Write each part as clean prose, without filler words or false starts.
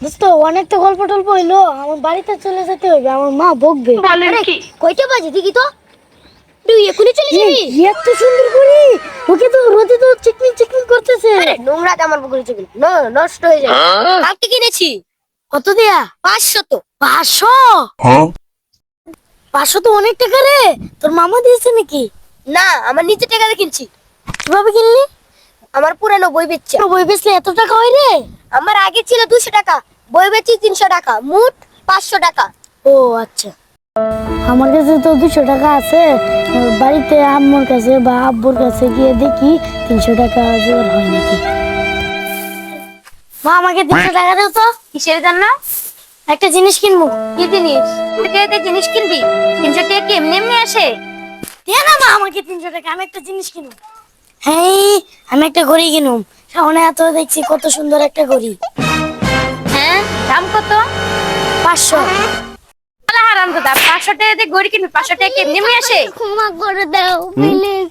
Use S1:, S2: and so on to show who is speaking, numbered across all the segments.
S1: দোস্ত অনেক তো গল্প টল্প হইলো, আমার বাড়িতে চলে যেতে হবে, আমার মা বকবে।
S2: বলেন কি?
S1: কয়টা বাজে দেখি তো? তুই এখনই চলে যাবি? এত সুন্দর করে ওকে তো রোদে তো চিকমিক চিকমিক করতেছে।
S3: নোংরাতে আমার পুকুরে চলে নষ্ট হয়ে যাবে। কালকে কিনেছি
S1: কত দিয়া?
S3: 500।
S1: 500? 500 তো অনেক টাকা রে। তোর মামা দিয়েছে নাকি?
S3: না, আমার নিচে টাকা দিয়ে কিনছি।
S1: কিভাবে কিনলি?
S3: আমার পুরানো বই বেচছে।
S1: বই বেচলে এত টাকা হয় রে?
S3: আমার আগে ছিল 200 টাকা, বই বেচছি 300 টাকা, মোট 500 টাকা।
S1: ও আচ্ছা, আমার কাছে তো 200 টাকা আছে। বাড়িতে আম্মুর কাছে বা আব্বুর কাছে গিয়ে দেখি 300 টাকা জোর হয় নাকি। মা আমাকে 300 টাকা দাও তো।
S3: কিসের জন্য?
S1: একটা জিনিস কিনবো।
S3: কি জিনিস? তুই জিনিস কিনবি? 300 টাকা কি এমনি এমনি আসে?
S1: দে না মা আমাকে 300 টাকা, আমি একটা জিনিস কিনবো। হ্যাঁ, আমি একটা ঘড়ি কিনুম। সামনে এত দেখছি কত সুন্দর একটা ঘড়ি।
S3: হ্যাঁ, দাম কত?
S1: 500।
S3: আল্লাহ হারাম দাদা, 500 টাকা দিয়ে ঘড়ি কিনবি? 500 টাকা কি এমনি এমনি আসে?
S1: ক্ষমা করে দাও প্লিজ,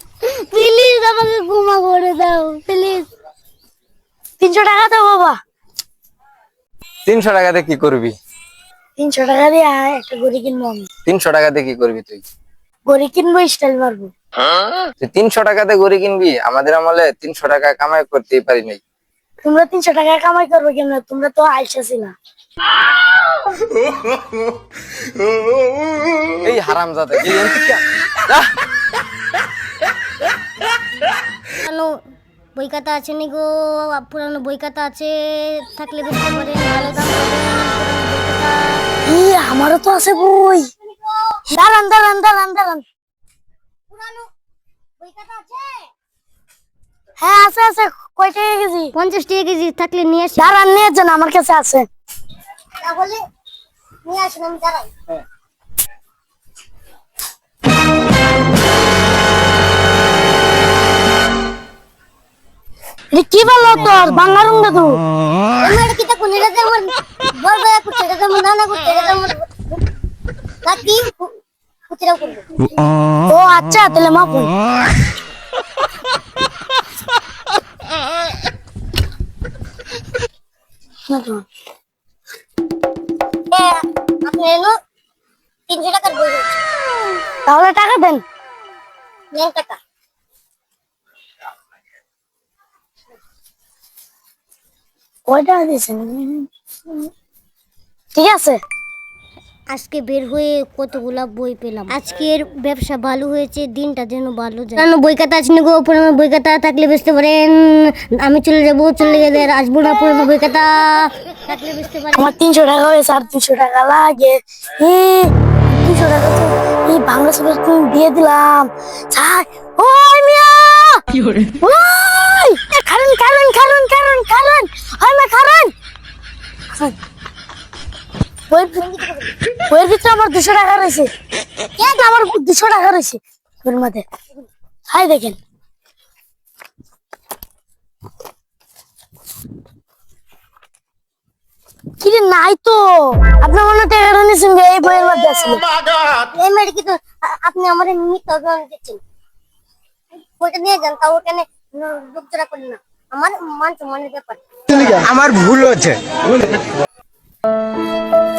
S1: প্লিজ আমাকে ক্ষমা করে দাও প্লিজ। 300 টাকা দাও বাবা।
S4: 300 টাকাতে কি করবি?
S1: 300 টাকা দিয়ে একটা ঘড়ি কিনবো আমি।
S4: 300 টাকাতে কি করবি তুই?
S1: ঘড়ি কিনবো, স্টাইল মারবো।
S4: তুই 300 টাকাতে গড়ি কিনবি? আমাদের আমলে 300 টাকা কামাই করতেই পারি নাই।
S1: তোমরা 300 টাকা কামাই করবে কেমন? তোমরা তো আইসা ছিল।
S4: এই হারামজাদা কি এনতিকা?
S5: পুরানো বই খাতা আছে নি গো? পুরানো বই খাতা আছে থাকলে বেচতে পারেন, ভালো দাম পাবেন। পুরানো বই খাতা
S1: আমারও তো আছে বই। দাঁড়ান দাঁড়ান দাঁড়ান দাঁড়ান।
S5: পুরানো বই খাতা আছে?
S1: হ্যাঁ আছে আছে। কয় টাকা কেজি?
S5: 50 টাকা কেজি, থাকলে নিয়ে আসি।
S1: দাঁড়ান নিয়ে যান, আমার কাছে আছে।
S5: তাহলে নিয়ে আসুন, আমি দাঁড়াই।
S1: কি বলো তোর বাংলারুম দাদু?
S5: আমার কিটা কোন এটা আমার বলবে কুচে এটা আমার নানা কুচে এটা আমার নাকি কুচিরা করবে।
S1: ও আচ্ছা, তাহলে মাপ হই।
S5: আপনি এলো 300 টাকার বই দিচ্ছি।
S1: তাহলে টাকা দেন।
S5: নেন টাকা।
S1: কয় টাকা দিয়েছেন? ঠিক আছে।
S5: আজকে বের হয়ে কতগুলা বই পেলাম। আজকের ব্যবসা ভালো হয়েছে, দিনটা যেন ভালো যায়। পুরানো বই খাতা আছে না গো? পুরানো বই খাতা থাকলে বেচতে পারেন, আমি চলে যাবো, চলে গেলে আর আসবো না। পুরানো বই খাতা থাকলে বেচতে পারেন।
S1: আমার 300 টাকা হয়েছে, আর 200 টাকা লাগে। 200 টাকা তো এই বাংলা সবার দিয়ে দিলাম। ছাই ওই মিয়া, ওই কারণ কারণ কারণ কারণ কারণ ওই মা কারণ। বইয়ের ভিতরে আমার 200 টাকা রয়েছে। আমার 200 টাকা রয়েছে ওর মধ্যে। হাই দেখেন, কিরে নাই তো। আপনার মনে টাকা নিয়েছেন এই বইয়ের মধ্যে আছে।
S5: এই মেয়েটা কি তো আপনি আমার মিথ্যা অভিমান দিচ্ছেন? বইটা নিয়ে যান, তাও ওখানে লোকজোড়া করেন না। আমার মান সম্মানের ব্যাপার।
S6: আমার ভুল হচ্ছে।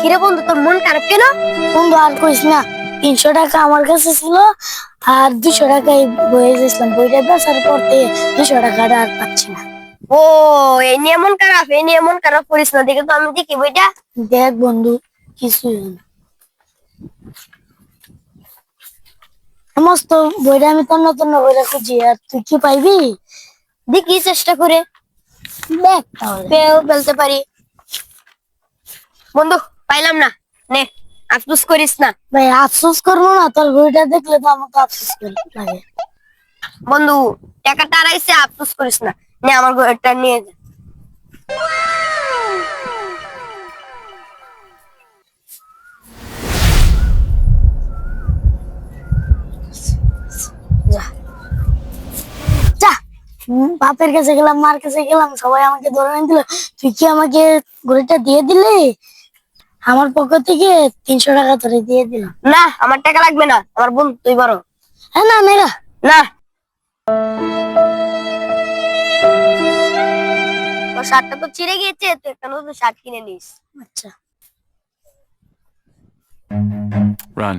S3: কিরে বন্ধু, তোর মন খারাপ কেন?
S1: বন্ধু আর কইস না, 300 টাকা আমার কাছে ছিল, আর 200 টাকায় বইয়ে গেছিলাম। বইটা বেচার পর থেকে 200 টাকাটা আর পাচ্ছি না।
S3: ও, এই নিয়ে মন খারাপ, এই নিয়ে মন খারাপ করিস না। দেখে তো আমি দেখি বইটা।
S1: দেখ বন্ধু, কিছুই হয় না। সমস্ত বইটা আমি তন্ন তন্ন বইটা খুঁজি, আর তুই কি পাইবি?
S3: দেখি চেষ্টা করে
S1: দেখ তাহলে।
S3: পেয়েও ফেলতে পারি। বন্ধু, পাইলাম না, নে, আফসোস করিস না।
S1: ভাই আফসোস করবো না? তোর বইটা দেখলে তো আমাকে আফসোস লাগে।
S3: বন্ধু, টাকাটা আড়াইছে, আফসোস করিস না। নে, আমার ঘরটা নিয়ে যা।
S1: যা, বাপের কাছে গেলাম, মার কাছে গেলাম, সবাই আমাকে ধরে এনে দিল। তুই কি আমাকে ঘড়িটা দিয়ে দিলি? আমার পক্ষ থেকে 300 টাকা ধরে দিয়ে দিলাম।
S3: না, আমার টাকা লাগবে না, আমার বোন তুই বড়।
S1: হ্যাঁ না মেরা।
S3: না, তোর শার্টটা তো ছিঁড়ে গিয়েছে, তুই একটা নতুন শার্ট কিনে নিস।
S1: আচ্ছা।
S2: Run.